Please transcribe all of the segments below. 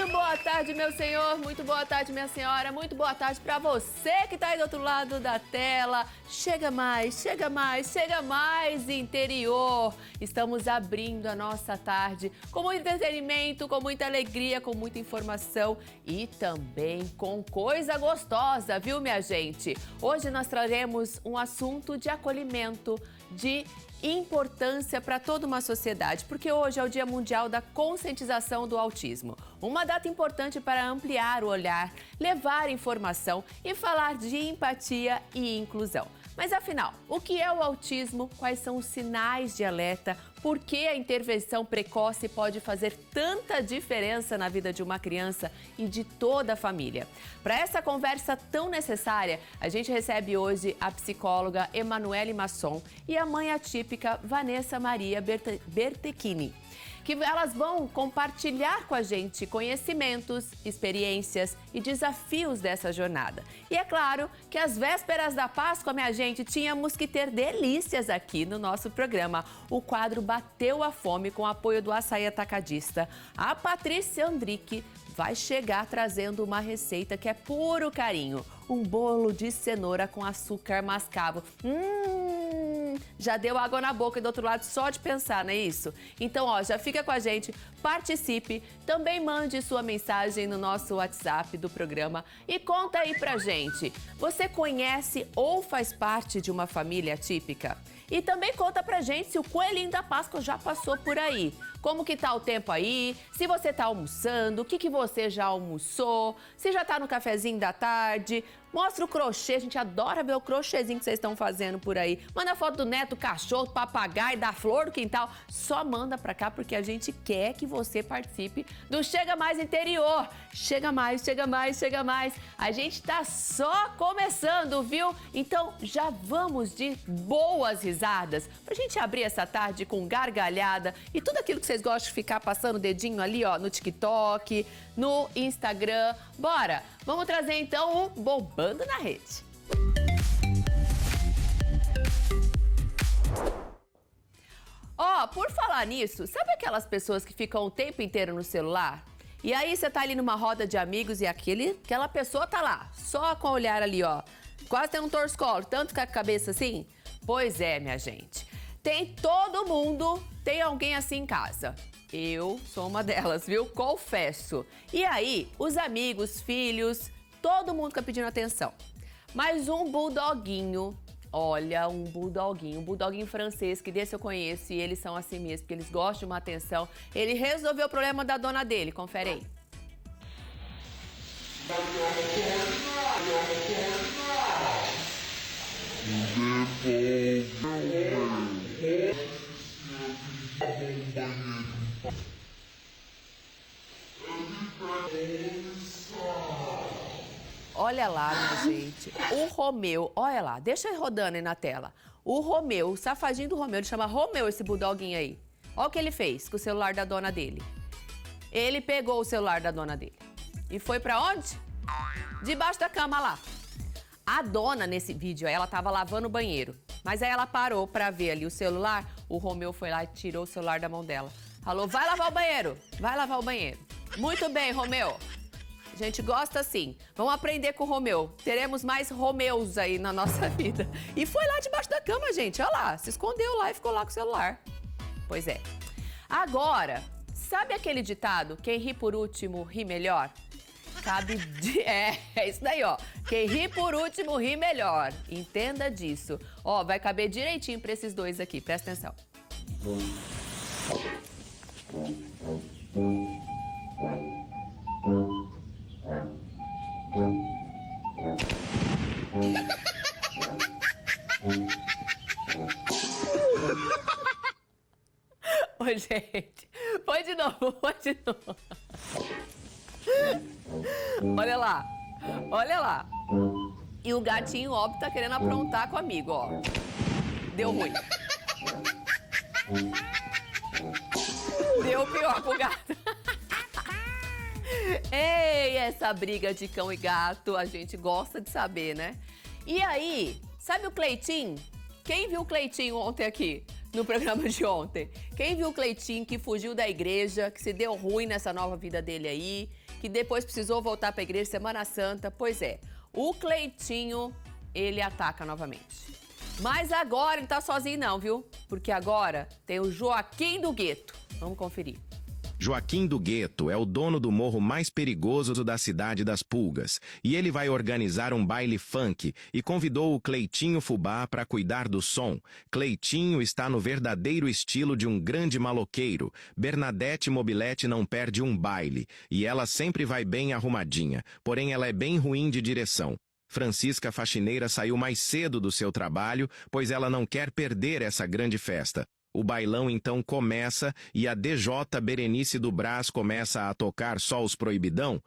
Muito boa tarde, meu senhor, muito boa tarde, minha senhora, muito boa tarde para você que está aí do outro lado da tela. Chega mais, chega mais, chega mais, interior. Estamos abrindo a nossa tarde com muito entretenimento, com muita alegria, com muita informação e também com coisa gostosa, viu, minha gente? Hoje nós traremos um assunto de acolhimento, de importância para toda uma sociedade, porque hoje é o Dia Mundial da Conscientização do Autismo. Uma data importante para ampliar o olhar, levar informação e falar de empatia e inclusão. Mas afinal, o que é o autismo? Quais são os sinais de alerta? Por que a intervenção precoce pode fazer tanta diferença na vida de uma criança e de toda a família? Para essa conversa tão necessária, a gente recebe hoje a psicóloga Emanuele Masson e a mãe atípica Vanessa Maria Bertechini, que elas vão compartilhar com a gente conhecimentos, experiências e desafios dessa jornada. E é claro que às vésperas da Páscoa, minha gente, tínhamos que ter delícias aqui no nosso programa. O quadro Bateu a Fome com o apoio do Açaí Atacadista. A Patrícia Andrique vai chegar trazendo uma receita que é puro carinho. Um bolo de cenoura com açúcar mascavo. Já deu água na boca e do outro lado só de pensar, não é isso? Então, ó, já fica com a gente, participe, também mande sua mensagem no nosso WhatsApp do programa e conta aí pra gente. Você conhece ou faz parte de uma família atípica? E também conta pra gente se o coelhinho da Páscoa já passou por aí. Como que tá o tempo aí? Se você tá almoçando, o que você já almoçou? Se já tá no cafezinho da tarde? Mostra o crochê, a gente adora ver o crochêzinho que vocês estão fazendo por aí. Manda foto do neto, cachorro, papagaio, da flor do quintal. Só manda pra cá porque a gente quer que você participe do Chega Mais Interior. Chega mais, chega mais, chega mais. A gente tá só começando, viu? Então já vamos de boas risadas pra gente abrir essa tarde com gargalhada e tudo aquilo que vocês gostam de ficar passando o dedinho ali, ó, no TikTok, no Instagram. Bora! Vamos trazer então o Bombando na Rede. Ó, por falar nisso, sabe aquelas pessoas que ficam o tempo inteiro no celular? E aí você tá ali numa roda de amigos e aquela pessoa tá lá, só com o olhar ali, ó, quase tem um torcicolo, tanto com a cabeça assim? Pois é, minha gente. Todo mundo tem alguém assim em casa. Eu sou uma delas, viu? Confesso. E aí, os amigos, filhos, todo mundo fica pedindo atenção. Mas um bulldoguinho, olha, um bulldoguinho francês, que desse eu conheço, e eles são assim mesmo, porque eles gostam de uma atenção. Ele resolveu o problema da dona dele, confere aí. Olha lá, minha gente, o Romeu, olha lá, deixa ele rodando aí na tela. O Romeu, o safadinho do Romeu, ele chama Romeu esse bulldoguinho aí. Olha o que ele fez com o celular da dona dele. Ele pegou o celular da dona dele e foi pra onde? Debaixo da cama lá. A dona, nesse vídeo, ela tava lavando o banheiro. Mas aí ela parou pra ver ali o celular, o Romeu foi lá e tirou o celular da mão dela. Falou, vai lavar o banheiro, vai lavar o banheiro. Muito bem, Romeu. A gente gosta assim. Vamos aprender com o Romeu. Teremos mais Romeus aí na nossa vida. E foi lá debaixo da cama, gente. Olha lá, se escondeu lá e ficou lá com o celular. Pois é. Agora, sabe aquele ditado, quem ri por último, ri melhor? É isso daí, ó. Quem ri por último, ri melhor. Entenda disso. Ó, vai caber direitinho pra esses dois aqui, presta atenção. Ô, gente, põe de novo, põe de novo. Olha lá, olha lá. E o gatinho, óbvio, tá querendo aprontar com o amigo, ó. Deu ruim. Deu pior pro gato. Ei, essa briga de cão e gato, a gente gosta de saber, né? E aí, sabe o Cleitinho? Quem viu o Cleitinho ontem aqui, no programa de ontem? Quem viu o Cleitinho que fugiu da igreja, que se deu ruim nessa nova vida dele aí? que depois precisou voltar para a igreja Semana Santa. Pois é, o Cleitinho, ele ataca novamente. Mas agora ele tá sozinho não, viu? Porque agora tem o Joaquim do Gueto. Vamos conferir. Joaquim do Gueto é o dono do morro mais perigoso da cidade das Pulgas e ele vai organizar um baile funk e convidou o Cleitinho Fubá para cuidar do som. Cleitinho está no verdadeiro estilo de um grande maloqueiro. Bernadette Mobilete não perde um baile e ela sempre vai bem arrumadinha, porém ela é bem ruim de direção. Francisca Faxineira saiu mais cedo do seu trabalho, pois ela não quer perder essa grande festa. O bailão então começa e a DJ Berenice do Brás começa a tocar só os proibidão.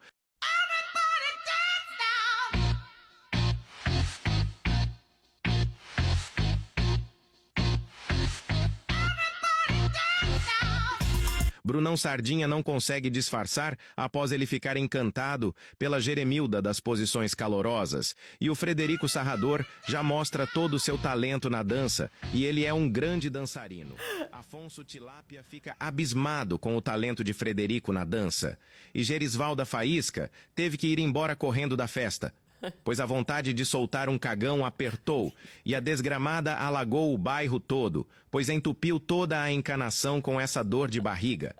Brunão Sardinha não consegue disfarçar após ele ficar encantado pela Jeremilda das posições calorosas. E o Frederico Sarrador já mostra todo o seu talento na dança e ele é um grande dançarino. Afonso Tilápia fica abismado com o talento de Frederico na dança. E Gerisvalda Faísca teve que ir embora correndo da festa, pois a vontade de soltar um cagão apertou e a desgramada alagou o bairro todo, pois entupiu toda a encanação com essa dor de barriga.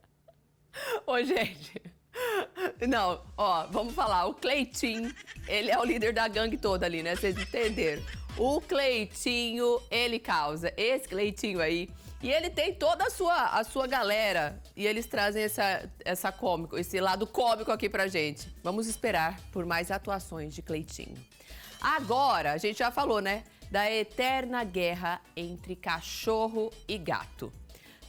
Ô, gente, não, ó, vamos falar, o Cleitinho, ele é o líder da gangue toda ali, né, vocês entenderam? O Cleitinho, ele causa, esse Cleitinho aí, e ele tem toda a sua galera, e eles trazem esse lado cômico aqui pra gente. Vamos esperar por mais atuações de Cleitinho. Agora, a gente já falou, né, da eterna guerra entre cachorro e gato.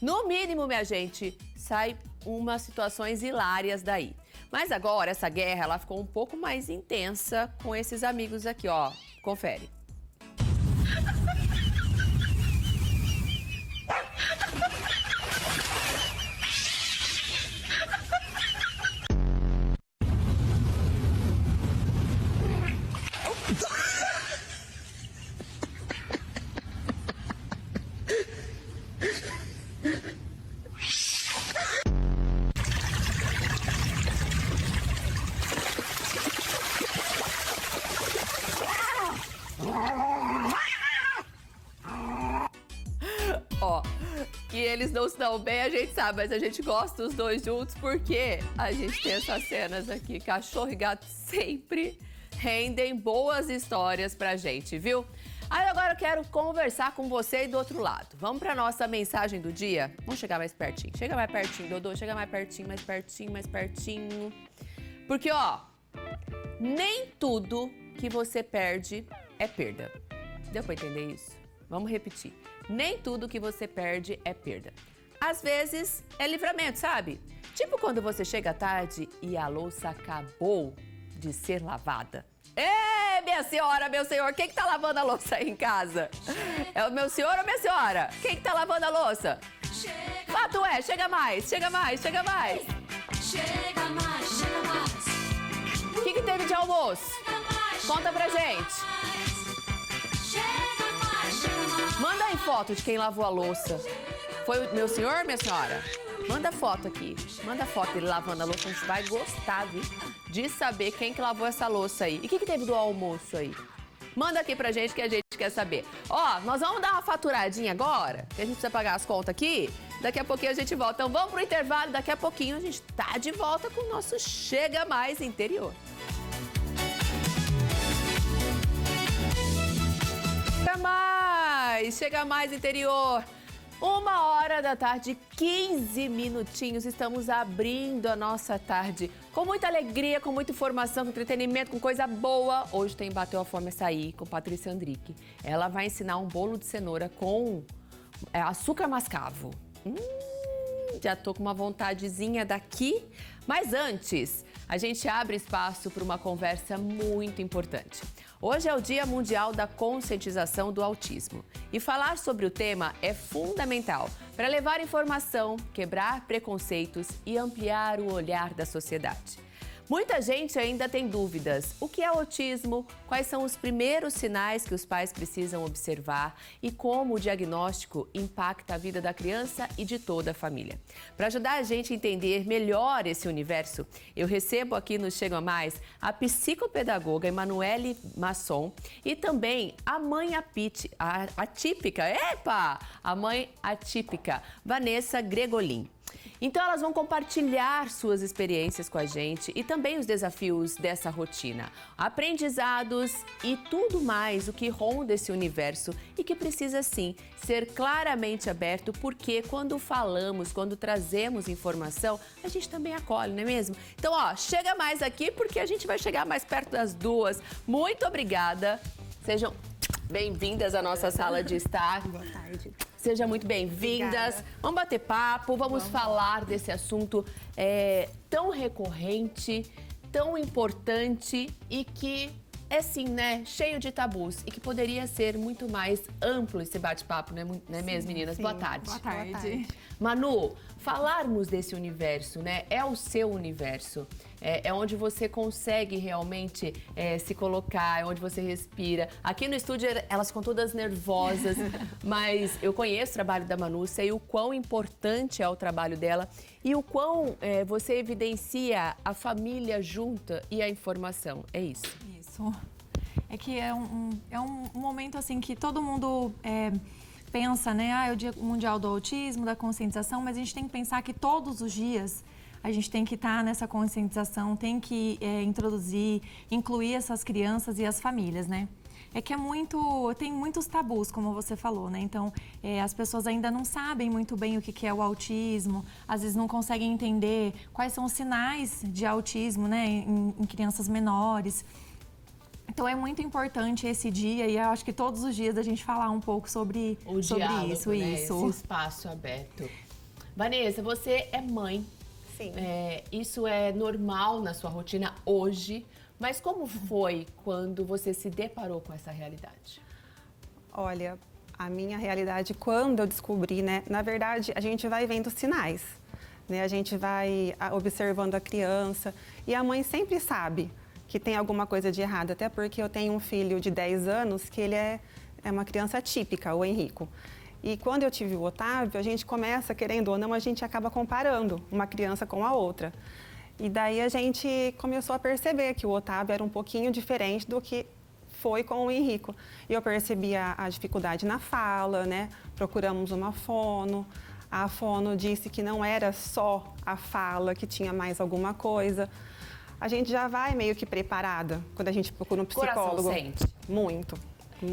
No mínimo, minha gente, sai umas situações hilárias daí. Mas agora, essa guerra, ela ficou um pouco mais intensa com esses amigos aqui, ó. Confere. Ó, que eles não se dão bem, a gente sabe, mas a gente gosta dos dois juntos porque a gente tem essas cenas aqui. Cachorro e gato sempre rendem boas histórias pra gente, viu? Aí agora eu quero conversar com você aí do outro lado. Vamos pra nossa mensagem do dia? Vamos chegar mais pertinho. Chega mais pertinho, Dodô. Chega mais pertinho, mais pertinho, mais pertinho. Porque, ó, nem tudo que você perde é perda. Deu pra entender isso? Vamos repetir. Nem tudo que você perde é perda. Às vezes é livramento, sabe? Tipo quando você chega tarde e a louça acabou de ser lavada. Ê, minha senhora, meu senhor, quem que tá lavando a louça aí em casa? É o meu senhor ou minha senhora? Quem que tá lavando a louça? Fato é, chega mais, chega mais, chega mais. Chega mais, chega mais. O que teve de almoço? Conta pra gente. Chega mais, chega mais. Manda aí foto de quem lavou a louça. Foi o meu senhor ou minha senhora? Manda foto aqui. Manda foto dele lavando a louça. A gente vai gostar, viu? De saber quem que lavou essa louça aí. E o que teve do almoço aí? Manda aqui pra gente que a gente quer saber. Ó, nós vamos dar uma faturadinha agora, que a gente precisa pagar as contas aqui. Daqui a pouquinho a gente volta. Então vamos pro intervalo. Daqui a pouquinho a gente tá de volta com o nosso Chega Mais Interior. Chega mais interior. 1h da tarde, 15 minutinhos. Estamos abrindo a nossa tarde com muita alegria, com muita informação, com entretenimento, com coisa boa. Hoje tem Bateu a Fome Açaí com Patrícia Andrique. Ela vai ensinar um bolo de cenoura com açúcar mascavo. Já tô com uma vontadezinha daqui. Mas antes, a gente abre espaço para uma conversa muito importante. Hoje é o Dia Mundial da Conscientização do Autismo e falar sobre o tema é fundamental para levar informação, quebrar preconceitos e ampliar o olhar da sociedade. Muita gente ainda tem dúvidas. O que é autismo? Quais são os primeiros sinais que os pais precisam observar? E como o diagnóstico impacta a vida da criança e de toda a família? Para ajudar a gente a entender melhor esse universo, eu recebo aqui no Chega Mais a psicopedagoga Emanuele Masson e também a mãe atípica, a mãe atípica, Vanessa Gregolin. Então elas vão compartilhar suas experiências com a gente e também os desafios dessa rotina, aprendizados e tudo mais o que ronda esse universo e que precisa sim ser claramente aberto, porque quando falamos, quando trazemos informação, a gente também acolhe, não é mesmo? Então, chega mais aqui porque a gente vai chegar mais perto das duas. Muito obrigada. Sejam bem-vindas à nossa sala de estar. Boa tarde. Sejam muito bem-vindas. Vamos bater papo, vamos falar desse assunto tão recorrente, tão importante e que é sim, né, cheio de tabus e que poderia ser muito mais amplo esse bate-papo, não é mesmo, meninas? Sim. Boa tarde. Boa tarde. Manu, falarmos desse universo, né, é o seu universo. É onde você consegue realmente se colocar, é onde você respira. Aqui no estúdio elas ficam todas nervosas, mas eu conheço o trabalho da Manu, sei o quão importante é o trabalho dela e o quão você evidencia a família junta e a informação. É isso. Isso. É que é um momento assim que todo mundo pensa, né? É o Dia Mundial do Autismo, da conscientização, mas a gente tem que pensar que todos os dias a gente tem que estar nessa conscientização, tem que introduzir, incluir essas crianças e as famílias, né? É que tem muitos tabus, como você falou, né? Então, as pessoas ainda não sabem muito bem o que é o autismo, às vezes não conseguem entender quais são os sinais de autismo, né, em crianças menores. Então, é muito importante esse dia e eu acho que todos os dias a gente falar um pouco sobre diálogo, isso, né? isso. Esse espaço aberto. Vanessa, você é mãe. Sim. Isso é normal na sua rotina hoje, mas como foi quando você se deparou com essa realidade? Olha, a minha realidade, quando eu descobri, né? Na verdade, a gente vai vendo sinais, né? A gente vai observando a criança e a mãe sempre sabe que tem alguma coisa de errado, até porque eu tenho um filho de 10 anos que ele é uma criança típica, o Henrico. E quando eu tive o Otávio, a gente começa, querendo ou não, a gente acaba comparando uma criança com a outra. E daí a gente começou a perceber que o Otávio era um pouquinho diferente do que foi com o Henrico. E eu percebi a dificuldade na fala, né? Procuramos uma fono. A fono disse que não era só a fala, que tinha mais alguma coisa. A gente já vai meio que preparada quando a gente procura um psicólogo. Coração sente. Muito.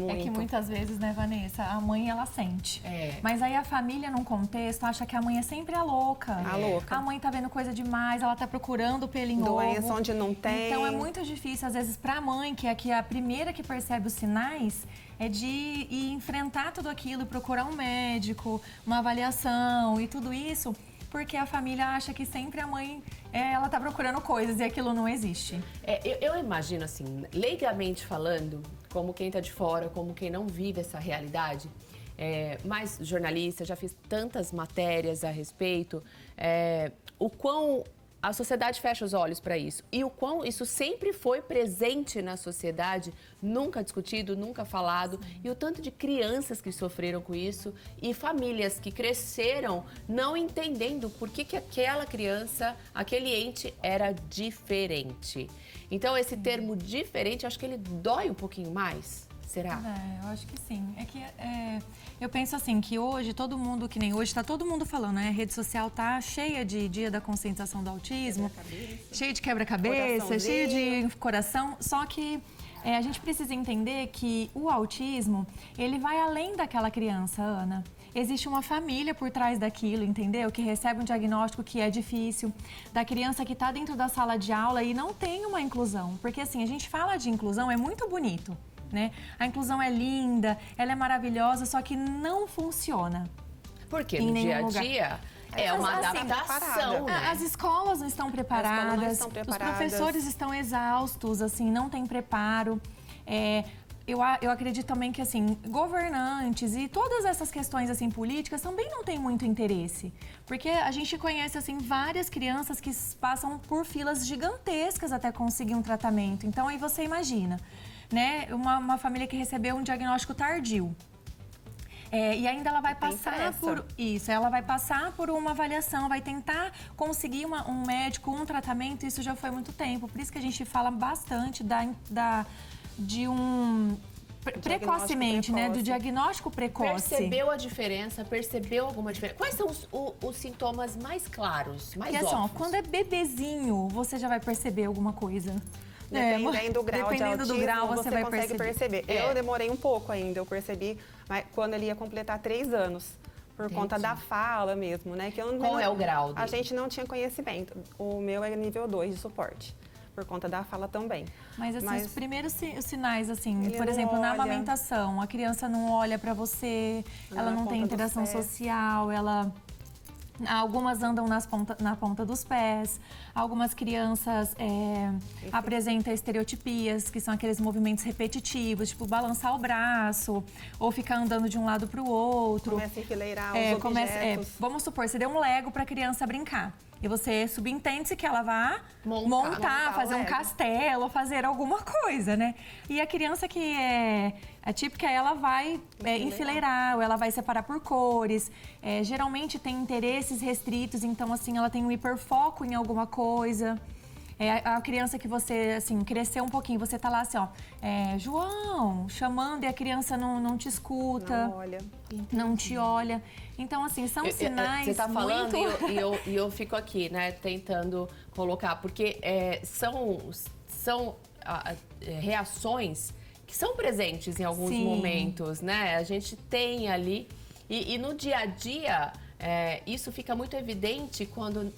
É que muitas vezes, né, Vanessa, a mãe, ela sente. Mas aí a família, num contexto, acha que a mãe é sempre a louca. A louca. A mãe tá vendo coisa demais, ela tá procurando pelo em ovo. Doença onde não tem. Então, é muito difícil, às vezes, pra mãe, que é a primeira que percebe os sinais, é de ir enfrentar tudo aquilo, procurar um médico, uma avaliação e tudo isso, porque a família acha que sempre a mãe, ela tá procurando coisas e aquilo não existe. Eu imagino assim, leigamente falando, como quem está de fora, como quem não vive essa realidade, mas jornalista, já fiz tantas matérias a respeito, o quão a sociedade fecha os olhos para isso e o quão isso sempre foi presente na sociedade, nunca discutido, nunca falado, e o tanto de crianças que sofreram com isso e famílias que cresceram não entendendo por que aquela criança, aquele ente era diferente. Então, esse termo diferente, acho que ele dói um pouquinho mais. Será? Eu acho que sim. É que eu penso assim, que hoje todo mundo, que nem hoje, tá todo mundo falando, né? A rede social tá cheia de dia da conscientização do autismo, cheia de quebra-cabeça, cheia de coração. Só que a gente precisa entender que o autismo, ele vai além daquela criança, Ana. Existe uma família por trás daquilo, entendeu? Que recebe um diagnóstico que é difícil, da criança que está dentro da sala de aula e não tem uma inclusão. Porque assim, a gente fala de inclusão, é muito bonito, né? A inclusão é linda, ela é maravilhosa, só que não funciona. Porque no dia a dia é uma adaptação, né? As escolas não estão preparadas, Os professores estão exaustos, assim, não tem preparo. eu acredito também que, assim, governantes e todas essas questões, assim, políticas também não têm muito interesse. Porque a gente conhece, assim, várias crianças que passam por filas gigantescas até conseguir um tratamento. Então, aí você imagina, né, uma família que recebeu um diagnóstico tardio. E ainda ela vai passar por isso, ela vai passar por uma avaliação, vai tentar conseguir um médico, um tratamento, isso já foi muito tempo. Por isso que a gente fala bastante precocemente, né? Do diagnóstico precoce. Percebeu a diferença? Percebeu alguma diferença? Quais são os sintomas mais claros, mais Porque, óbvios? quando é bebezinho, você já vai perceber alguma coisa. Dependendo do grau de autismo, do grau, você vai consegue perceber. Eu demorei um pouco ainda, eu percebi quando ele ia completar 3 anos. Por conta da fala mesmo, né? Qual é o grau dele? A gente não tinha conhecimento. O meu é nível 2 de suporte. Por conta da fala também. Mas, assim, os primeiros sinais, assim, por não exemplo, na olha. amamentação, a criança não olha pra você, ela não tem interação social, algumas andam na ponta dos pés, algumas crianças apresentam estereotipias, que são aqueles movimentos repetitivos, tipo balançar o braço, ou ficar andando de um lado para o outro. Começa a enfileirar os objetos. Vamos supor, você deu um Lego para a criança brincar. E você subentende-se que ela vai montar fazer um castelo, fazer alguma coisa, né? E a criança que é atípica, ela vai enfileirar, ou ela vai separar por cores. Geralmente tem interesses restritos, então, assim, ela tem um hiperfoco em alguma coisa. A criança que você, assim, cresceu um pouquinho, você tá lá assim, ó, João, chamando, e a criança não te escuta. Não olha. Não te olha. Então, assim, são sinais. Você tá falando muito... e eu fico aqui, né, tentando colocar, porque são reações que são presentes em alguns momentos, né? A gente tem ali. E no dia a dia, isso fica muito evidente quando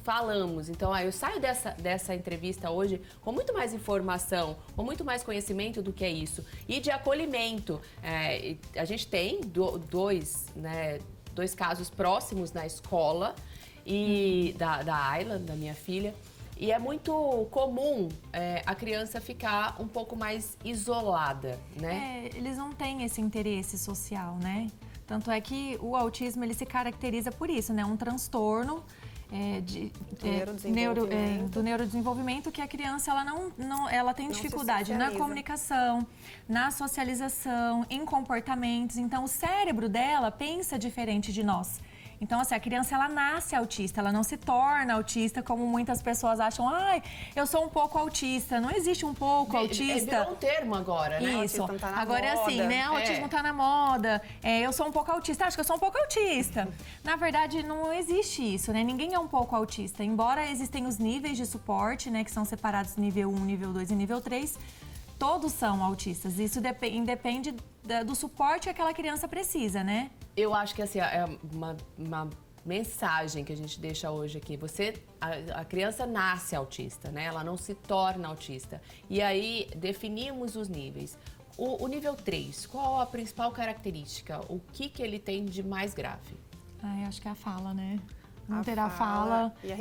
falamos. Então, eu saio dessa entrevista hoje com muito mais informação, com muito mais conhecimento do que é isso. E de acolhimento. A gente tem dois casos próximos na escola e da Ayla, da minha filha. E é muito comum a criança ficar um pouco mais isolada, né? Eles não têm esse interesse social, né? Tanto é que o autismo, ele se caracteriza por isso, né? Um transtorno do neurodesenvolvimento, que a criança ela tem dificuldade na comunicação, na socialização, em comportamentos. Então, o cérebro dela pensa diferente de nós. Então, assim, a criança, ela nasce autista, ela não se torna autista, como muitas pessoas acham. Ai, eu sou um pouco autista. Não existe um pouco autista. Virou um termo agora, né? Isso. Tá na agora moda. É assim, né? O autismo tá na moda. Eu sou um pouco autista. Acho que eu sou um pouco autista. Na verdade, não existe isso, né? Ninguém é um pouco autista. Embora existem os níveis de suporte, né? Que são separados nível 1, nível 2 e nível 3. Todos são autistas. Isso independe do suporte que aquela criança precisa, né? Eu acho que assim, é uma mensagem que a gente deixa hoje aqui. A criança nasce autista, né? Ela não se torna autista. E aí definimos os níveis. O nível 3, qual a principal característica? O que ele tem de mais grave? Eu acho que é a fala, né? Não A terá fala e a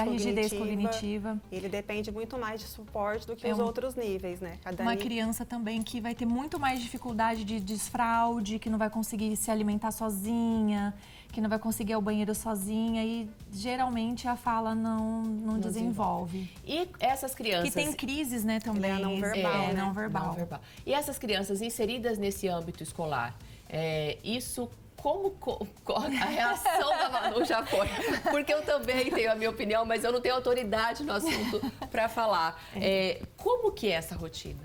rigidez cognitiva. Ele depende muito mais de suporte do que os outros níveis, né? Uma criança também que vai ter muito mais dificuldade de desfraude, que não vai conseguir se alimentar sozinha, que não vai conseguir ir ao banheiro sozinha, e geralmente a fala não desenvolve. E essas crianças... Que tem crises, né, também. Ele é não verbal, né? Não verbal. E essas crianças inseridas nesse âmbito escolar, isso... Como a reação da Manu já foi? Porque eu também tenho a minha opinião, mas eu não tenho autoridade no assunto para falar. Como que é essa rotina?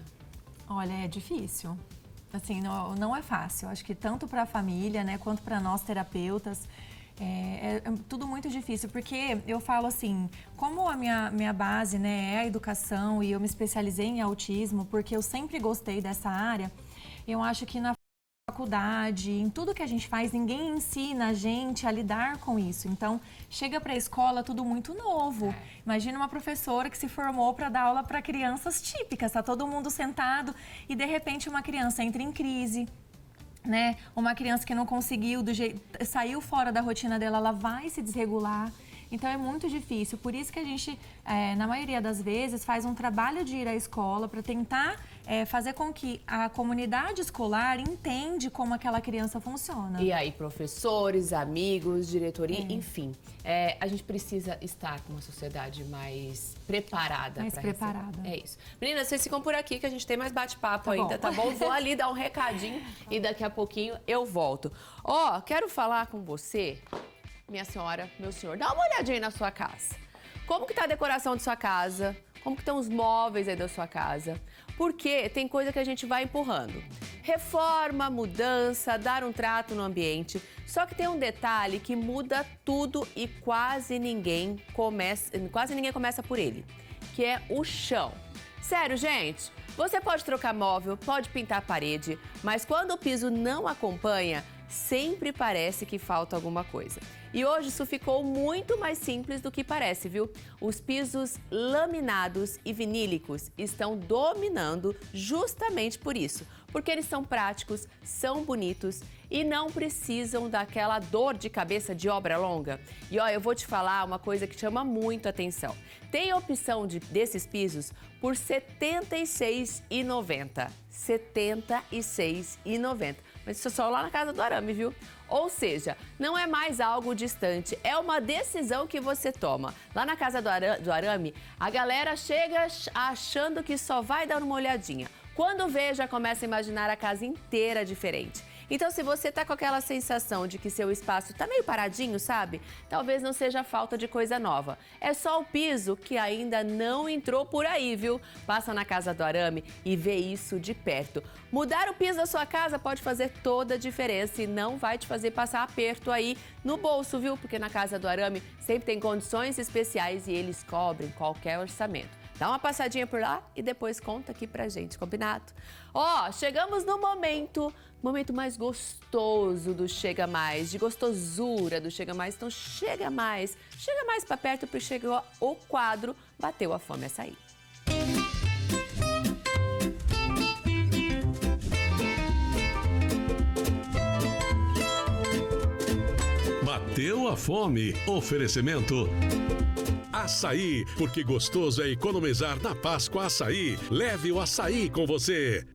Olha, é difícil. Assim, não é fácil. Acho que tanto para a família, né, quanto para nós terapeutas, é tudo muito difícil. Porque eu falo assim, como a minha base, né, é a educação e eu me especializei em autismo, porque eu sempre gostei dessa área, eu acho que na faculdade, em tudo que a gente faz, ninguém ensina a gente a lidar com isso. Então, chega para a escola tudo muito novo. Imagina uma professora que se formou para dar aula para crianças típicas, tá todo mundo sentado e de repente uma criança entra em crise, né? Uma criança que não conseguiu saiu fora da rotina dela, ela vai se desregular. Então é muito difícil. Por isso que a gente, na maioria das vezes, faz um trabalho de ir à escola para tentar fazer com que a comunidade escolar entende como aquela criança funciona. E aí, professores, amigos, diretoria, enfim. A gente precisa estar com uma sociedade mais preparada. Mais preparada. É isso. Meninas, vocês ficam por aqui que a gente tem mais bate-papo ainda, bom. tá bom? Vou ali dar um recadinho e daqui a pouquinho eu volto. Ó, quero falar com você, minha senhora, meu senhor. Dá uma olhadinha aí na sua casa. Como que tá a decoração de sua casa? Como que estão os móveis aí da sua casa? Porque tem coisa que a gente vai empurrando. Reforma, mudança, dar um trato no ambiente. Só que tem um detalhe que muda tudo e quase ninguém começa por ele, que é o chão. Sério, gente, você pode trocar móvel, pode pintar a parede, mas quando o piso não acompanha, sempre parece que falta alguma coisa. E hoje isso ficou muito mais simples do que parece, viu? Os pisos laminados e vinílicos estão dominando justamente por isso. Porque eles são práticos, são bonitos e não precisam daquela dor de cabeça de obra longa. E ó, eu vou te falar uma coisa que chama muito atenção. Tem a opção desses pisos por R$ 76,90. R$ 76,90. Mas isso é só lá na Casa do Arame, viu? Ou seja, não é mais algo distante, é uma decisão que você toma. Lá na Casa do Arame, a galera chega achando que só vai dar uma olhadinha. Quando vê, já começa a imaginar a casa inteira diferente. Então, se você tá com aquela sensação de que seu espaço tá meio paradinho, sabe? Talvez não seja falta de coisa nova. É só o piso que ainda não entrou por aí, viu? Passa na Casa do Arame e vê isso de perto. Mudar o piso da sua casa pode fazer toda a diferença e não vai te fazer passar aperto aí no bolso, viu? Porque na Casa do Arame sempre tem condições especiais e eles cobrem qualquer orçamento. Dá uma passadinha por lá e depois conta aqui pra gente, combinado? Ó, chegamos no momento mais gostoso do Chega Mais, de gostosura do Chega Mais. Então chega mais pra perto porque chegou o quadro Bateu a Fome Açaí. Bateu a fome. Oferecimento Açaí, porque gostoso é economizar na Páscoa Açaí. Leve o açaí com você.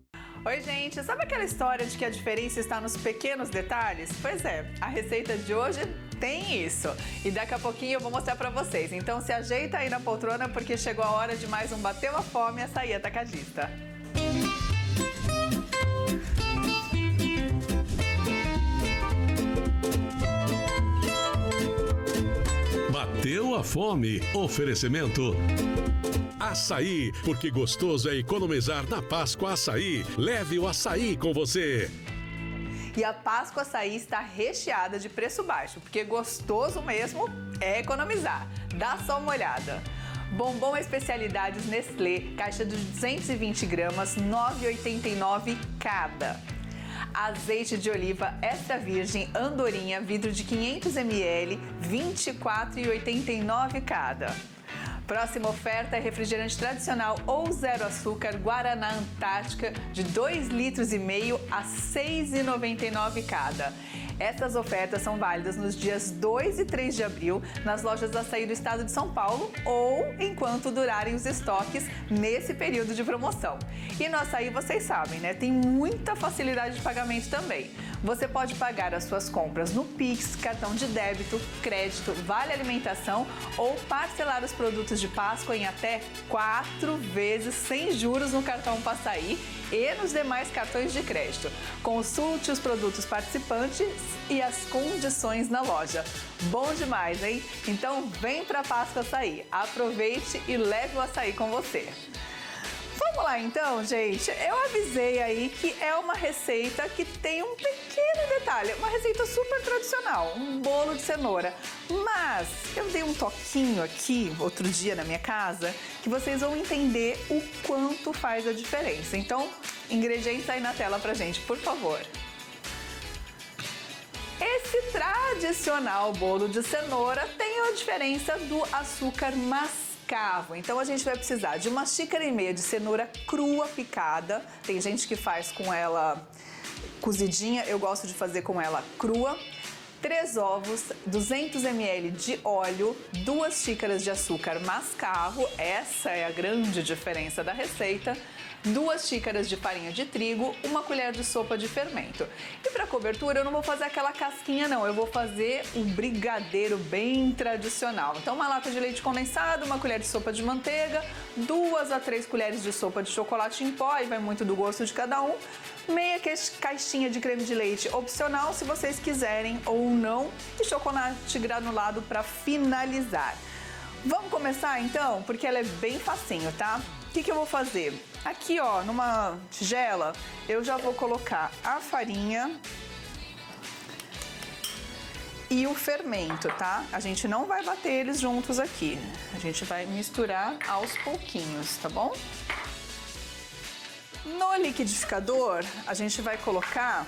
Oi, gente, sabe aquela história de que a diferença está nos pequenos detalhes? Pois é, a receita de hoje tem isso. E daqui a pouquinho eu vou mostrar pra vocês. Então se ajeita aí na poltrona porque chegou a hora de mais um Bateu a Fome Açaí Atacadista. Bateu a fome. Oferecimento Açaí, porque gostoso é economizar na Páscoa Açaí. Leve o açaí com você. E a Páscoa Açaí está recheada de preço baixo, porque gostoso mesmo é economizar. Dá só uma olhada. Bombom Especialidades Nestlé, caixa de 220 gramas, R$ 9,89 cada. Azeite de oliva extra virgem Andorinha, vidro de 500 ml, R$ 24,89 cada. Próxima oferta é refrigerante tradicional ou zero açúcar Guaraná Antártica de 2,5 litros a R$ 6,99 cada. Essas ofertas são válidas nos dias 2 e 3 de abril nas lojas do Açaí do Estado de São Paulo ou enquanto durarem os estoques nesse período de promoção. E no Açaí, vocês sabem, né? Tem muita facilidade de pagamento também. Você pode pagar as suas compras no Pix, cartão de débito, crédito, vale alimentação ou parcelar os produtos de Páscoa em até 4 vezes sem juros no cartão Passaí e nos demais cartões de crédito. Consulte os produtos participantes e as condições na loja. Bom demais, hein? Então vem pra Páscoa Açaí. Aproveite e leve o açaí com você. Vamos lá então, gente. Eu avisei aí que é uma receita que tem um pequeno detalhe, uma receita super tradicional, um bolo de cenoura. Mas eu dei um toquinho aqui outro dia na minha casa que vocês vão entender o quanto faz a diferença. Então, ingredientes aí na tela pra gente, por favor. Esse tradicional bolo de cenoura tem a diferença do açúcar mascavo. Então a gente vai precisar de 1,5 xícaras de cenoura crua picada. Tem gente que faz com ela cozidinha, eu gosto de fazer com ela crua. 3 ovos, 200 ml de óleo, 2 xícaras de açúcar mascavo, essa é a grande diferença da receita, 2 xícaras de farinha de trigo, 1 colher de sopa de fermento. E para cobertura eu não vou fazer aquela casquinha não, eu vou fazer um brigadeiro bem tradicional. Então uma lata de leite condensado, 1 colher de sopa de manteiga, 2 a 3 colheres de sopa de chocolate em pó, e vai muito do gosto de cada um. Meia caixinha de creme de leite opcional, se vocês quiserem ou não, e chocolate granulado para finalizar. Vamos começar então, porque ela é bem facinho, tá? O que eu vou fazer? Aqui, ó, numa tigela, eu já vou colocar a farinha e o fermento, tá? A gente não vai bater eles juntos aqui, a gente vai misturar aos pouquinhos, tá bom? No liquidificador, a gente vai colocar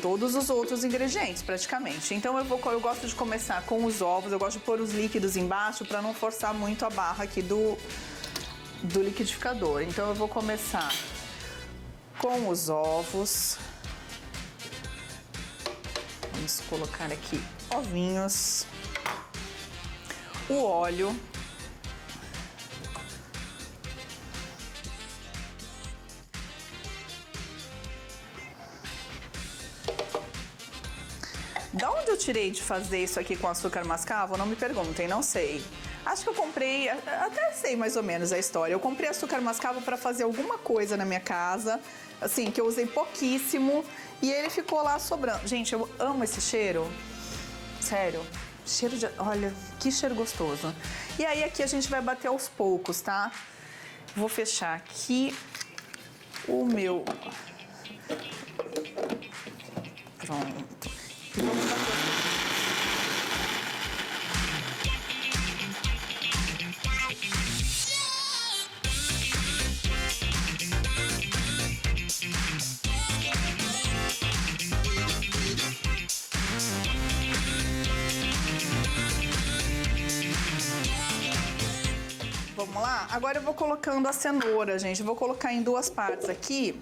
todos os outros ingredientes, praticamente. Então eu gosto de começar com os ovos, eu gosto de pôr os líquidos embaixo para não forçar muito a barra aqui do liquidificador. Então eu vou começar com os ovos. Vamos colocar aqui ovinhos, o óleo, da onde eu tirei de fazer isso aqui com açúcar mascavo? Não me perguntem, não sei. Acho que eu comprei, até sei mais ou menos a história. Eu comprei açúcar mascavo para fazer alguma coisa na minha casa, assim, que eu usei pouquíssimo e ele ficou lá sobrando. Gente, eu amo esse cheiro. Sério, cheiro de... Olha, que cheiro gostoso. E aí aqui a gente vai bater aos poucos, tá? Vou fechar aqui o meu... Pronto. E vamos bater. Vamos lá? Agora eu vou colocando a cenoura, gente. Eu vou colocar em 2 partes aqui.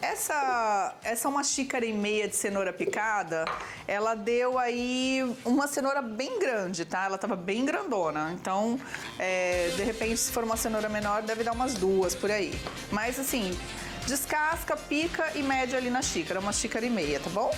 Essa é 1,5 xícaras de cenoura picada. Ela deu aí uma cenoura bem grande, tá? Ela tava bem grandona. Então, de repente, se for uma cenoura menor, deve dar umas 2 por aí. Mas assim, descasca, pica e mede ali na xícara. 1,5 xícaras, tá bom?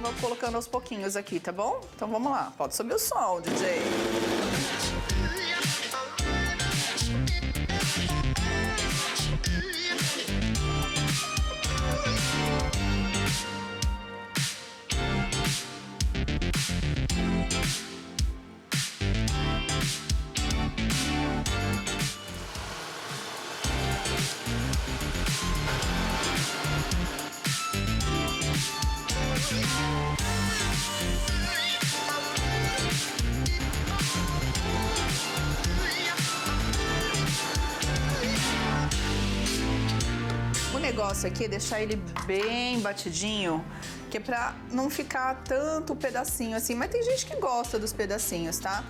Vou colocando aos pouquinhos aqui, tá bom? Então vamos lá, pode subir o som, DJ. O negócio aqui é deixar ele bem batidinho, que é pra não ficar tanto pedacinho assim, mas tem gente que gosta dos pedacinhos, tá?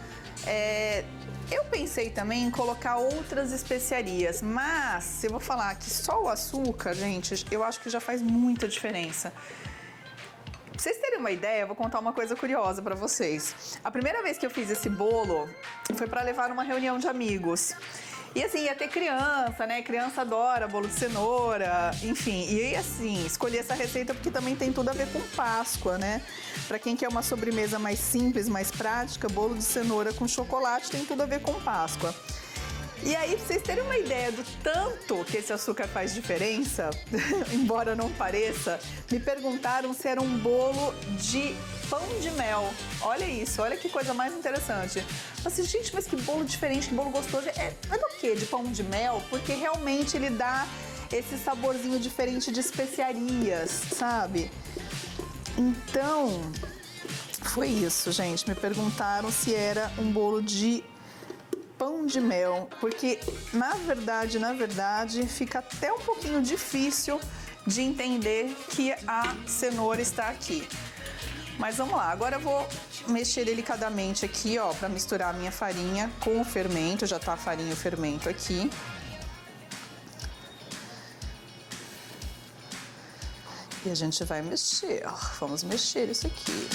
Eu pensei também em colocar outras especiarias, mas eu vou falar que só o açúcar, gente, eu acho que já faz muita diferença. Pra vocês terem uma ideia, eu vou contar uma coisa curiosa pra vocês. A primeira vez que eu fiz esse bolo foi pra levar numa reunião de amigos. E assim, ia ter criança, né? Criança adora bolo de cenoura, enfim. E assim, escolhi essa receita porque também tem tudo a ver com Páscoa, né? Pra quem quer uma sobremesa mais simples, mais prática, bolo de cenoura com chocolate tem tudo a ver com Páscoa. E aí, pra vocês terem uma ideia do tanto que esse açúcar faz diferença, embora não pareça, me perguntaram se era um bolo de pão de mel. Olha isso, olha que coisa mais interessante. Eu falei assim, gente, mas que bolo diferente, que bolo gostoso. É do quê? De pão de mel? Porque realmente ele dá esse saborzinho diferente de especiarias, sabe? Então, foi isso, gente. Me perguntaram se era um bolo de pão de mel, porque na verdade, fica até um pouquinho difícil de entender que a cenoura está aqui. Mas vamos lá, agora eu vou mexer delicadamente aqui, ó, para misturar a minha farinha com o fermento. Já tá a farinha e o fermento aqui. E a gente vai mexer, ó. Vamos mexer isso aqui.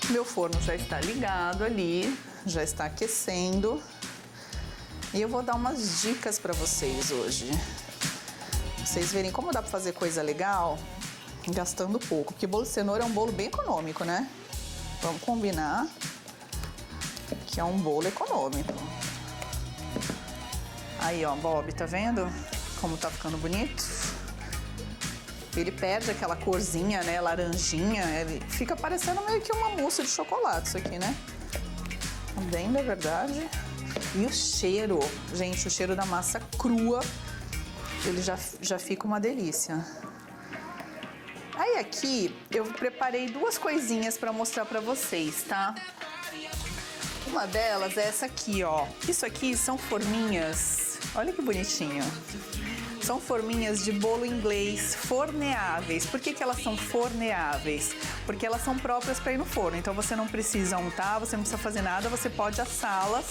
Meu forno já está ligado ali, já está aquecendo. E eu vou dar umas dicas para vocês hoje. Pra vocês verem como dá para fazer coisa legal gastando pouco. Porque bolo de cenoura é um bolo bem econômico, né? Vamos combinar que é um bolo econômico. Aí, ó, Bob, tá vendo como tá ficando bonito? Ele perde aquela corzinha, né, laranjinha, ele fica parecendo meio que uma mousse de chocolate isso aqui, né? Bem da verdade. E o cheiro, gente, o cheiro da massa crua, ele já fica uma delícia. Aí aqui eu preparei duas coisinhas para mostrar para vocês, tá? Uma delas é essa aqui, ó. Isso aqui são forminhas, olha que bonitinho. São forminhas de bolo inglês forneáveis. Por que elas são forneáveis? Porque elas são próprias para ir no forno. Então você não precisa untar, você não precisa fazer nada, você pode assá-las,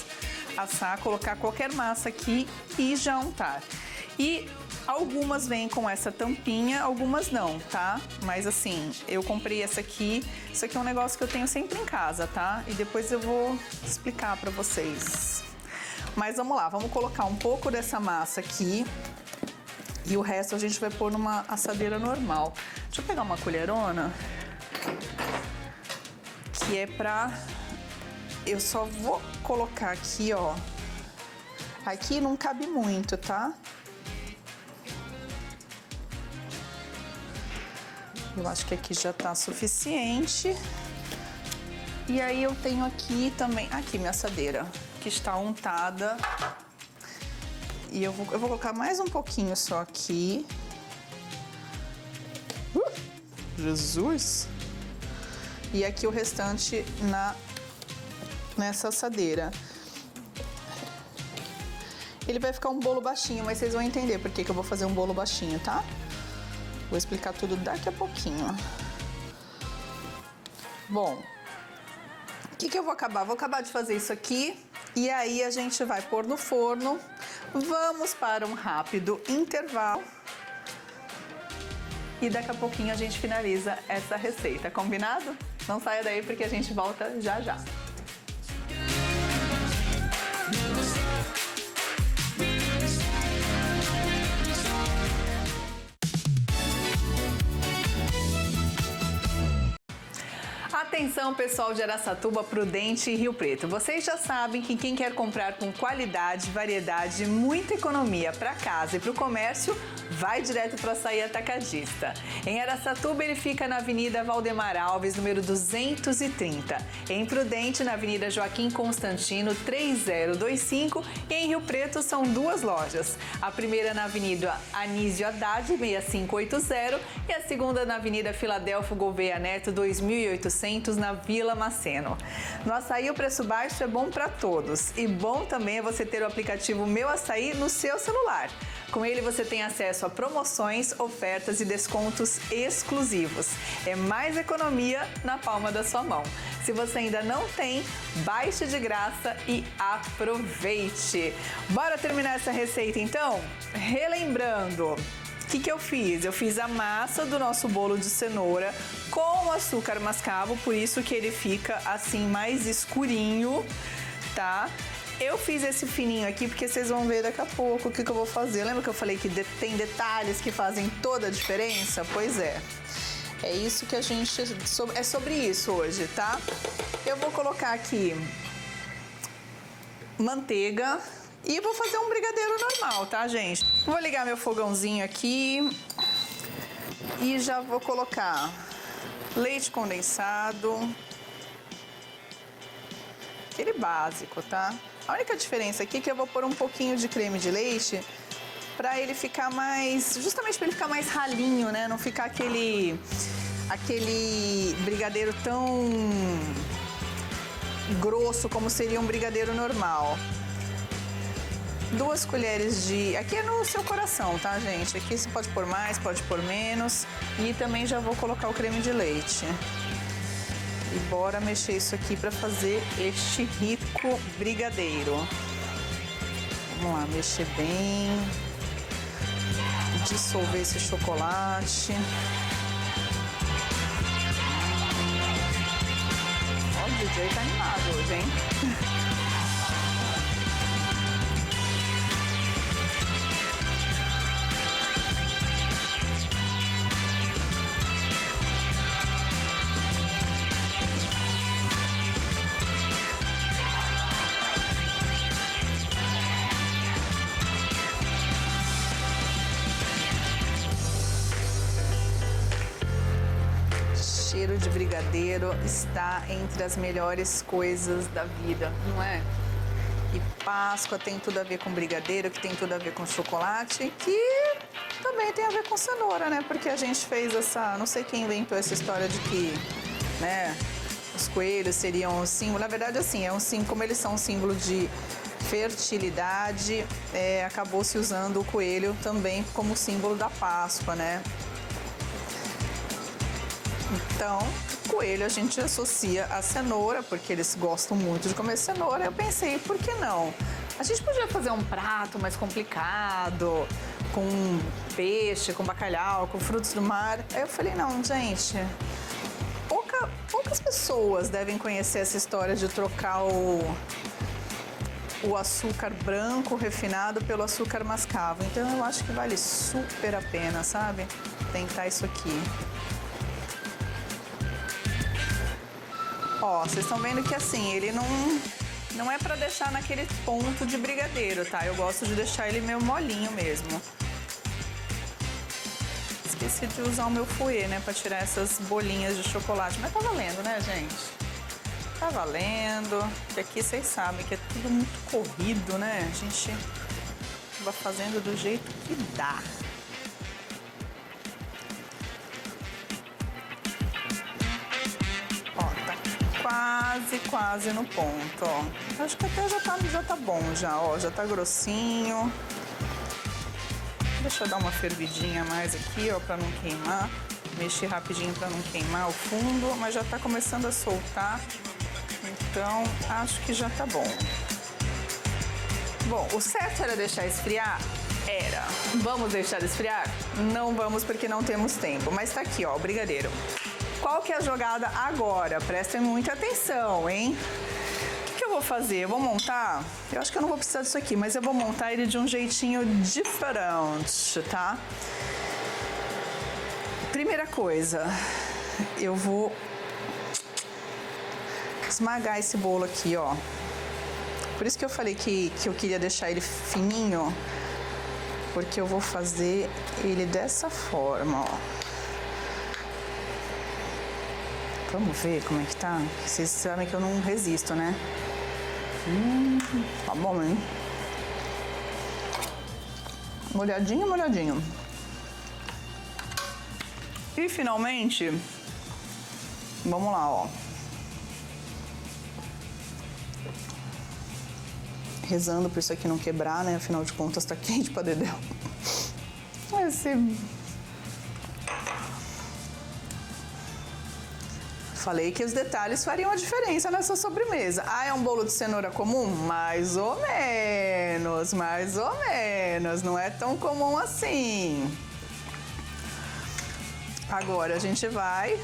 assar, colocar qualquer massa aqui e já untar. E algumas vêm com essa tampinha, algumas não, tá? Mas assim, eu comprei essa aqui. Isso aqui é um negócio que eu tenho sempre em casa, tá? E depois eu vou explicar para vocês. Mas vamos lá, vamos colocar um pouco dessa massa aqui. E o resto a gente vai pôr numa assadeira normal. Deixa eu pegar uma colherona. Que é pra... Eu só vou colocar aqui, ó. Aqui não cabe muito, tá? Eu acho que aqui já tá suficiente. E aí eu tenho aqui também... Aqui, minha assadeira, que está untada. E eu vou colocar mais um pouquinho só aqui. Jesus! E aqui o restante nessa assadeira. Ele vai ficar um bolo baixinho, mas vocês vão entender por que eu vou fazer um bolo baixinho, tá? Vou explicar tudo daqui a pouquinho. Bom, o que eu vou acabar? Vou acabar de fazer isso aqui. E aí a gente vai pôr no forno. Vamos para um rápido intervalo. E daqui a pouquinho a gente finaliza essa receita, combinado? Não saia daí porque a gente volta já já. Atenção, pessoal de Araçatuba, Prudente e Rio Preto. Vocês já sabem que quem quer comprar com qualidade, variedade e muita economia para casa e para o comércio, vai direto para o Açaí Atacadista. Em Araçatuba, ele fica na Avenida Valdemar Alves, número 230. Em Prudente, na Avenida Joaquim Constantino, 3025. E em Rio Preto, são duas lojas. A primeira na Avenida Anísio Haddad, 6580. E a segunda na Avenida Filadélfio Gouveia Neto, 2800, na Vila Maceno. No Açaí, o preço baixo é bom para todos. E bom também é você ter o aplicativo Meu Açaí no seu celular. Com ele, você tem acesso a promoções, ofertas e descontos exclusivos. É mais economia na palma da sua mão. Se você ainda não tem, baixe de graça e aproveite. Bora terminar essa receita, então? Relembrando... O que eu fiz? Eu fiz a massa do nosso bolo de cenoura com açúcar mascavo, por isso que ele fica assim mais escurinho, tá? Eu fiz esse fininho aqui porque vocês vão ver daqui a pouco o que eu vou fazer. Lembra que eu falei que tem detalhes que fazem toda a diferença? Pois é. É isso que a gente... É sobre isso hoje, tá? Eu vou colocar aqui manteiga... E vou fazer um brigadeiro normal, tá, gente? Vou ligar meu fogãozinho aqui e já vou colocar leite condensado, aquele básico, tá? A única diferença aqui é que eu vou pôr um pouquinho de creme de leite pra ele ficar mais... Justamente pra ele ficar mais ralinho, né? Não ficar aquele brigadeiro tão grosso como seria um brigadeiro normal. 2 colheres de... Aqui é no seu coração, tá, gente? Aqui você pode pôr mais, pode pôr menos. E também já vou colocar o creme de leite. E bora mexer isso aqui para fazer este rico brigadeiro. Vamos lá, mexer bem. Dissolver esse chocolate. Ó, o DJ tá animado hoje, hein? Cheiro de brigadeiro está entre as melhores coisas da vida, não é? E Páscoa tem tudo a ver com brigadeiro, que tem tudo a ver com chocolate, que também tem a ver com cenoura, né? Porque a gente fez essa... Não sei quem inventou essa história de que, né, os coelhos seriam um símbolo. Na verdade, assim, é um símbolo, como eles são um símbolo de fertilidade, acabou se usando o coelho também como símbolo da Páscoa, né? Então, coelho a gente associa a cenoura, porque eles gostam muito de comer cenoura. Eu pensei, por que não? A gente podia fazer um prato mais complicado, com peixe, com bacalhau, com frutos do mar. Aí eu falei, não, gente, poucas pessoas devem conhecer essa história de trocar o açúcar branco refinado pelo açúcar mascavo. Então, eu acho que vale super a pena, sabe? Tentar isso aqui. Ó, vocês estão vendo que assim, ele não é pra deixar naquele ponto de brigadeiro, tá? Eu gosto de deixar ele meio molinho mesmo. Esqueci de usar o meu fouet, né? Pra tirar essas bolinhas de chocolate. Mas tá valendo, né, gente? Tá valendo. Porque aqui vocês sabem que é tudo muito corrido, né? A gente vai fazendo do jeito que dá. Quase no ponto, ó. Acho que até já tá bom já, ó. Já tá grossinho. Deixa eu dar uma fervidinha a mais aqui, ó, pra não queimar. Mexer rapidinho pra não queimar o fundo, mas já tá começando a soltar. Então, acho que já tá bom. Bom, o certo era deixar esfriar? Era. Vamos deixar esfriar? Não vamos, porque não temos tempo. Mas tá aqui, ó, o brigadeiro. Qual que é a jogada agora? Prestem muita atenção, hein? O que eu vou fazer? Eu vou montar... Eu acho que eu não vou precisar disso aqui, mas eu vou montar ele de um jeitinho diferente, tá? Primeira coisa, eu vou esmagar esse bolo aqui, ó. Por isso que eu falei que eu queria deixar ele fininho, porque eu vou fazer ele dessa forma, ó. Vamos ver como é que tá? Vocês sabem que eu não resisto, né? Tá bom, hein? Molhadinho, molhadinho. E finalmente, vamos lá, ó. Rezando pra isso aqui não quebrar, né? Afinal de contas, tá quente pra dedéu. Falei que os detalhes fariam a diferença nessa sobremesa. Ah, é um bolo de cenoura comum? Mais ou menos, mais ou menos. Não é tão comum assim. Agora a gente vai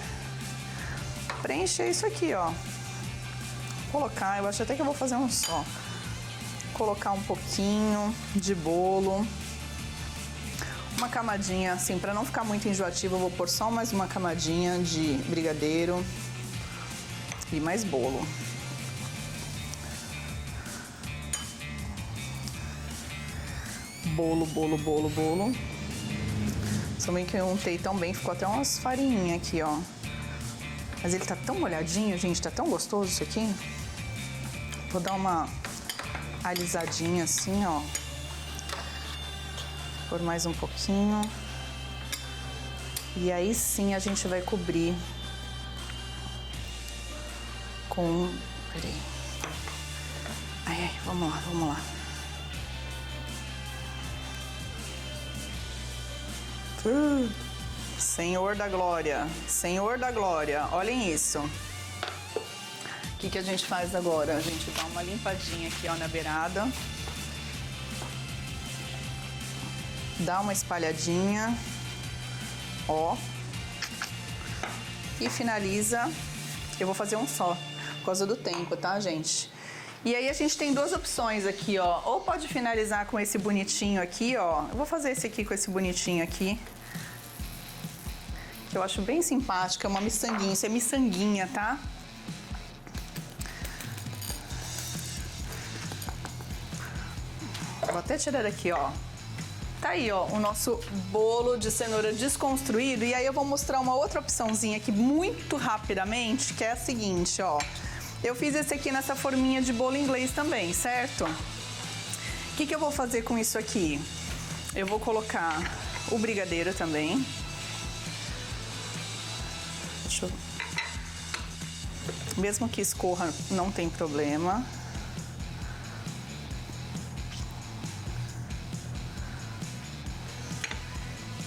preencher isso aqui, ó. Colocar, eu acho até que eu vou fazer um só. Colocar um pouquinho de bolo. Uma camadinha, assim, para não ficar muito enjoativo, eu vou pôr só mais uma camadinha de brigadeiro e mais bolo. Bolo, bolo, bolo, bolo. Também que eu untei tão bem, ficou até umas farinhinhas aqui, ó. Mas ele tá tão molhadinho, gente, tá tão gostoso isso aqui. Vou dar uma alisadinha assim, ó. Por mais um pouquinho. E aí sim a gente vai cobrir com... Peraí. Ai, vamos lá, vamos lá. Senhor da glória, Senhor da glória, olhem isso. O que a gente faz agora? A gente dá uma limpadinha aqui, ó, na beirada. Dá uma espalhadinha, ó. E finaliza. Eu vou fazer um só, por causa do tempo, tá, gente? E aí a gente tem duas opções aqui, ó. Ou pode finalizar com esse bonitinho aqui, ó. Eu vou fazer esse aqui com esse bonitinho aqui. Que eu acho bem simpático, é uma miçanguinha. Isso é miçanguinha, tá? Vou até tirar daqui, ó. Tá aí, ó, o nosso bolo de cenoura desconstruído. E aí eu vou mostrar uma outra opçãozinha aqui muito rapidamente, que é a seguinte, ó. Eu fiz esse aqui nessa forminha de bolo inglês também, certo? O que eu vou fazer com isso aqui? Eu vou colocar o brigadeiro também. Deixa eu... Mesmo que escorra, não tem problema.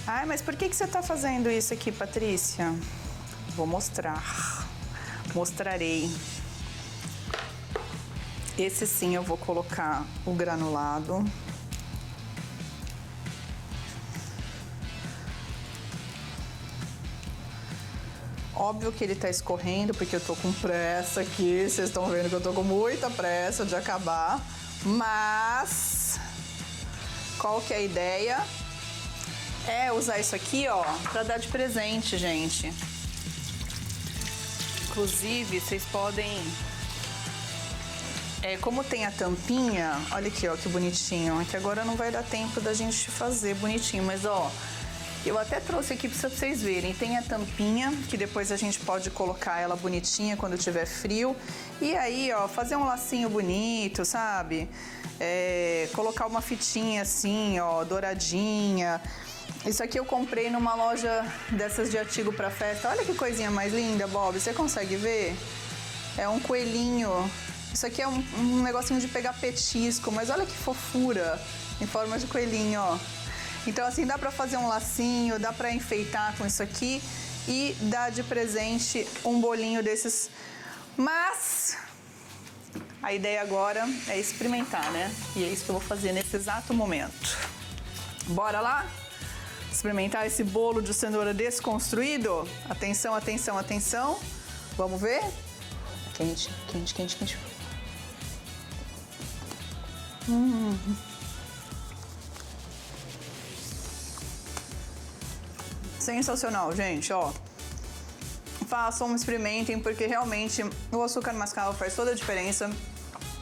Ai, mas por que você tá fazendo isso aqui, Patrícia? Vou mostrar. Mostrarei. Esse sim eu vou colocar o granulado. Óbvio que ele tá escorrendo, porque eu tô com pressa aqui. Vocês estão vendo que eu tô com muita pressa de acabar. Mas, qual que é a ideia? É usar isso aqui, ó, pra dar de presente, gente. Inclusive, vocês podem... como tem a tampinha, olha aqui, ó, que bonitinho. É que agora não vai dar tempo da gente fazer bonitinho, mas, ó, eu até trouxe aqui pra vocês verem. Tem a tampinha, que depois a gente pode colocar ela bonitinha quando tiver frio. E aí, ó, fazer um lacinho bonito, sabe? Colocar uma fitinha assim, ó, douradinha. Isso aqui eu comprei numa loja dessas de artigo para festa. Olha que coisinha mais linda, Bob. Você consegue ver? É um coelhinho. Isso aqui é um negocinho de pegar petisco, mas olha que fofura em forma de coelhinho, ó. Então assim, dá para fazer um lacinho, dá para enfeitar com isso aqui e dar de presente um bolinho desses. Mas a ideia agora é experimentar, né? E é isso que eu vou fazer nesse exato momento. Bora lá? Experimentar esse bolo de cenoura desconstruído? Atenção, atenção, atenção. Vamos ver? Quente, quente, quente, quente. Sensacional, gente, ó. Façam, experimentem, porque realmente o açúcar mascavo faz toda a diferença.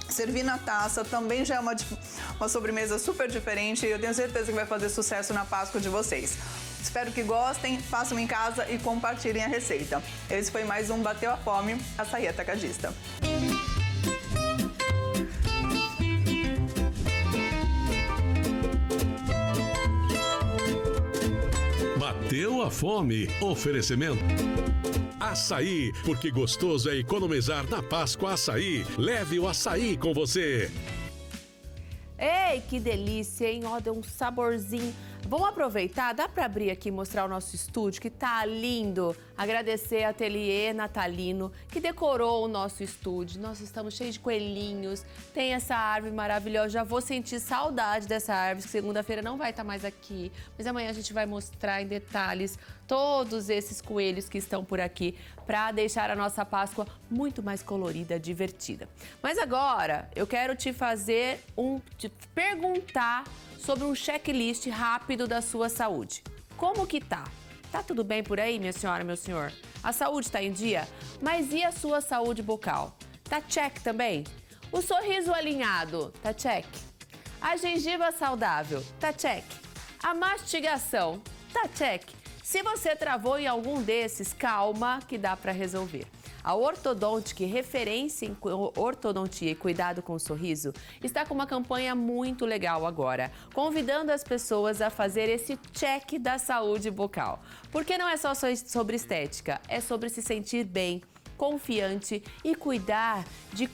Servir na taça também já é uma sobremesa super diferente e eu tenho certeza que vai fazer sucesso na Páscoa de vocês. Espero que gostem, façam em casa e compartilhem a receita. Esse foi mais um Bateu a Fome, Açaí Atacadista. Bateu a fome. Oferecimento. Açaí, porque gostoso é economizar na Páscoa Açaí. Leve o açaí com você. Ei, que delícia, hein? Ó, deu um saborzinho. Vamos aproveitar, dá para abrir aqui e mostrar o nosso estúdio, que tá lindo. Agradecer a Ateliê Natalino, que decorou o nosso estúdio. Nós estamos cheios de coelhinhos, tem essa árvore maravilhosa. Já vou sentir saudade dessa árvore, que segunda-feira não vai estar mais aqui. Mas amanhã a gente vai mostrar em detalhes todos esses coelhos que estão por aqui para deixar a nossa Páscoa muito mais colorida, divertida. Mas agora eu quero te perguntar sobre um checklist rápido da sua saúde. Como que tá? Tá tudo bem por aí, minha senhora, meu senhor? A saúde tá em dia? Mas e a sua saúde bucal? Tá check também? O sorriso alinhado? Tá check? A gengiva saudável? Tá check? A mastigação? Tá check? Se você travou em algum desses, calma que dá para resolver. A Ortodontic, referência em ortodontia e cuidado com o sorriso, está com uma campanha muito legal agora, convidando as pessoas a fazer esse check da saúde bucal. Porque não é só sobre estética, é sobre se sentir bem, confiante e cuidar de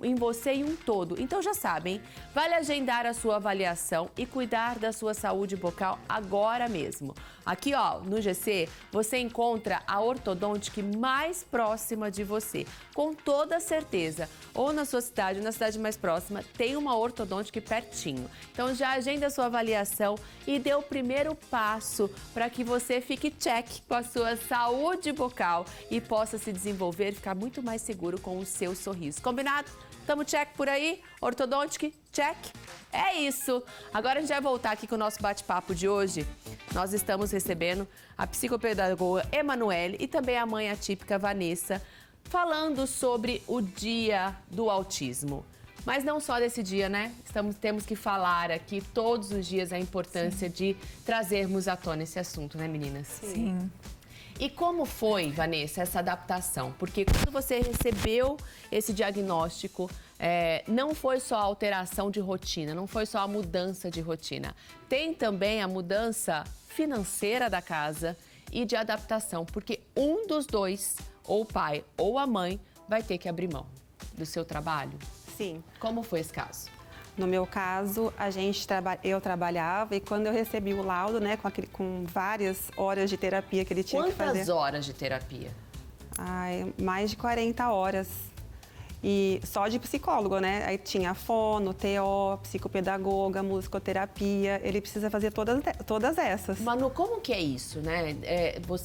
em você em um todo. Então já sabem, vale agendar a sua avaliação e cuidar da sua saúde bucal agora mesmo. Aqui, ó, no GC, você encontra a ortodôntica mais próxima de você, com toda certeza. Ou na sua cidade, ou na cidade mais próxima, tem uma ortodôntica pertinho. Então já agenda a sua avaliação e dê o primeiro passo para que você fique check com a sua saúde bucal e possa se desenvolver e ficar muito mais seguro com o seu sorriso. Combinado? Tamo check por aí? Ortodôntica, check? É isso! Agora a gente vai voltar aqui com o nosso bate-papo de hoje. Nós estamos recebendo a psicopedagoga Emanuele e também a mãe atípica Vanessa, falando sobre o Dia do Autismo. Mas não só desse dia, né? Temos que falar aqui todos os dias a importância de trazermos à tona esse assunto, né, meninas? Sim. E como foi, Vanessa, essa adaptação? Porque quando você recebeu esse diagnóstico, não foi só a alteração de rotina, não foi só a mudança de rotina. Tem também a mudança financeira da casa e de adaptação, porque um dos dois, ou o pai ou a mãe, vai ter que abrir mão do seu trabalho. Sim. Como foi esse caso? No meu caso, eu trabalhava e quando eu recebi o laudo, né, com várias horas de terapia que ele tinha que fazer. Quantas horas de terapia? Mais de 40 horas. E só de psicólogo, né? Aí tinha fono, TO, psicopedagoga, musicoterapia. Ele precisa fazer todas essas. Manu, como que é isso, né?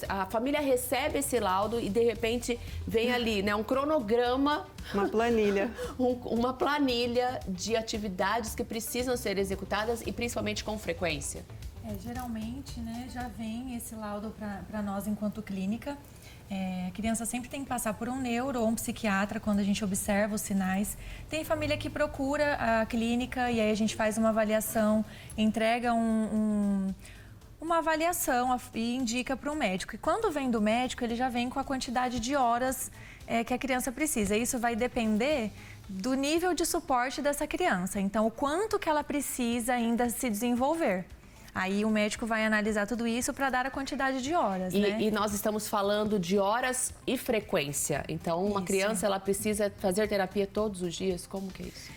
A família recebe esse laudo e, de repente, vem ali, né? Um cronograma... Uma planilha. Uma planilha de atividades que precisam ser executadas e, principalmente, com frequência. Geralmente, né, já vem esse laudo para nós enquanto clínica. A criança sempre tem que passar por um neuro ou um psiquiatra quando a gente observa os sinais. Tem família que procura a clínica e aí a gente faz uma avaliação, entrega uma avaliação e indica para o médico. E quando vem do médico, ele já vem com a quantidade de horas que a criança precisa. Isso vai depender do nível de suporte dessa criança. Então, o quanto que ela precisa ainda se desenvolver. Aí o médico vai analisar tudo isso para dar a quantidade de horas, né? E nós estamos falando de horas e frequência. Então, uma criança, ela precisa fazer terapia todos os dias? Como que é isso?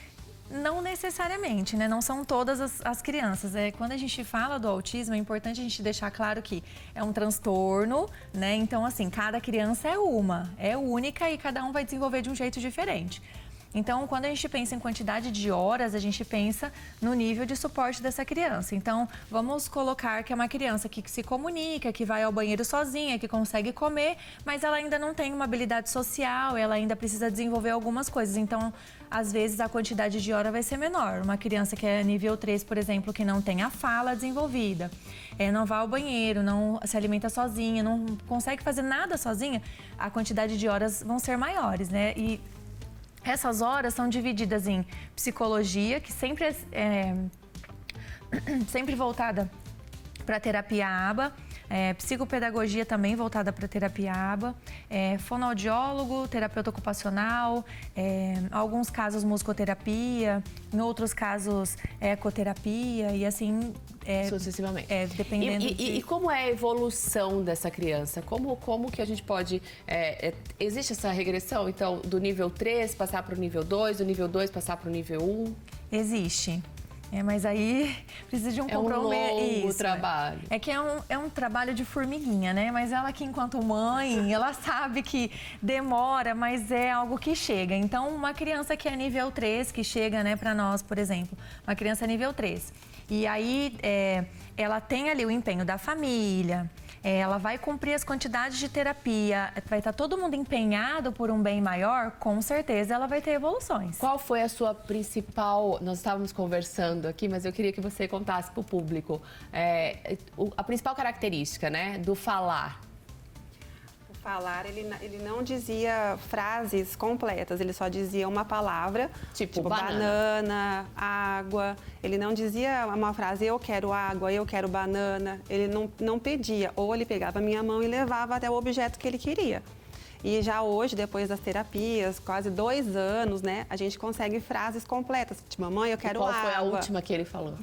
Não necessariamente, né? Não são todas as crianças. Quando a gente fala do autismo, é importante a gente deixar claro que é um transtorno, né? Então, assim, cada criança é única e cada um vai desenvolver de um jeito diferente. Então, quando a gente pensa em quantidade de horas, a gente pensa no nível de suporte dessa criança. Então, vamos colocar que é uma criança que se comunica, que vai ao banheiro sozinha, que consegue comer, mas ela ainda não tem uma habilidade social, ela ainda precisa desenvolver algumas coisas. Então, às vezes, a quantidade de hora vai ser menor. Uma criança que é nível 3, por exemplo, que não tem a fala desenvolvida, não vai ao banheiro, não se alimenta sozinha, não consegue fazer nada sozinha, a quantidade de horas vão ser maiores, né? E essas horas são divididas em psicologia, que sempre sempre voltada para terapia ABA, psicopedagogia também voltada para terapia ABA, fonoaudiólogo, terapeuta ocupacional, alguns casos musicoterapia, em outros casos ecoterapia e assim... Sucessivamente. Dependendo e como é a evolução dessa criança? Como que a gente pode... existe essa regressão, então, do nível 3 passar para o nível 2, do nível 2 passar para o nível 1? Existe. Mas aí precisa de um compromisso. É um longo trabalho. É que é um trabalho de formiguinha, né? Mas ela que, enquanto mãe, ela sabe que demora, mas é algo que chega. Então, uma criança que é nível 3, que chega, né, para nós, por exemplo, uma criança nível 3. E aí, ela tem ali o empenho da família, ela vai cumprir as quantidades de terapia, vai estar todo mundo empenhado por um bem maior, com certeza ela vai ter evoluções. Qual foi a sua principal... Nós estávamos conversando aqui, mas eu queria que você contasse para o público a principal característica, né, do falar. Falar, ele não dizia frases completas, ele só dizia uma palavra, tipo banana, água. Ele não dizia uma frase, eu quero água, eu quero banana. Ele não pedia, ou ele pegava a minha mão e levava até o objeto que ele queria. E já hoje, depois das terapias, quase 2 anos, né, a gente consegue frases completas, tipo, mamãe, eu quero água. Qual foi a última que ele falou?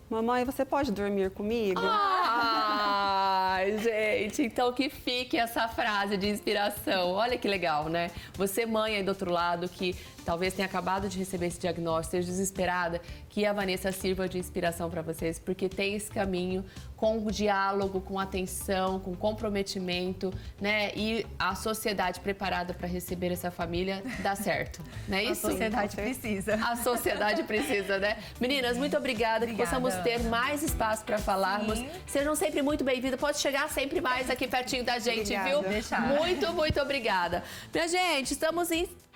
Mamãe, você pode dormir comigo? Ah, Ai, gente, então que fique essa frase de inspiração. Olha que legal, né? Você, mãe aí do outro lado, que talvez tenha acabado de receber esse diagnóstico, esteja desesperada, que a Vanessa sirva de inspiração para vocês, porque tem esse caminho com diálogo, com atenção, com comprometimento, né? E a sociedade preparada para receber essa família dá certo, não é isso? A sociedade precisa. A sociedade precisa, né? Meninas, muito obrigada, que possamos ter mais espaço para falarmos. Sim. Sejam sempre muito bem-vindas. Pode chegar sempre mais aqui pertinho da gente, Obrigada. viu? Deixar. Muito obrigada. Minha gente, estamos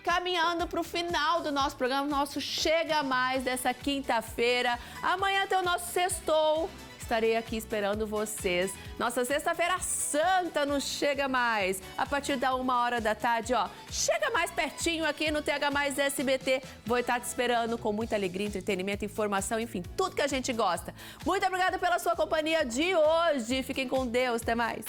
caminhando para o final do nosso programa, nosso Chega Mais dessa quinta-feira. Amanhã tem o nosso Sextou. Estarei aqui esperando vocês. Nossa sexta-feira santa no Chega Mais. A partir da 1h da tarde, ó. Chega mais pertinho aqui no TH Mais SBT. Vou estar te esperando com muita alegria, entretenimento, informação, enfim, tudo que a gente gosta. Muito obrigada pela sua companhia de hoje. Fiquem com Deus. Até mais.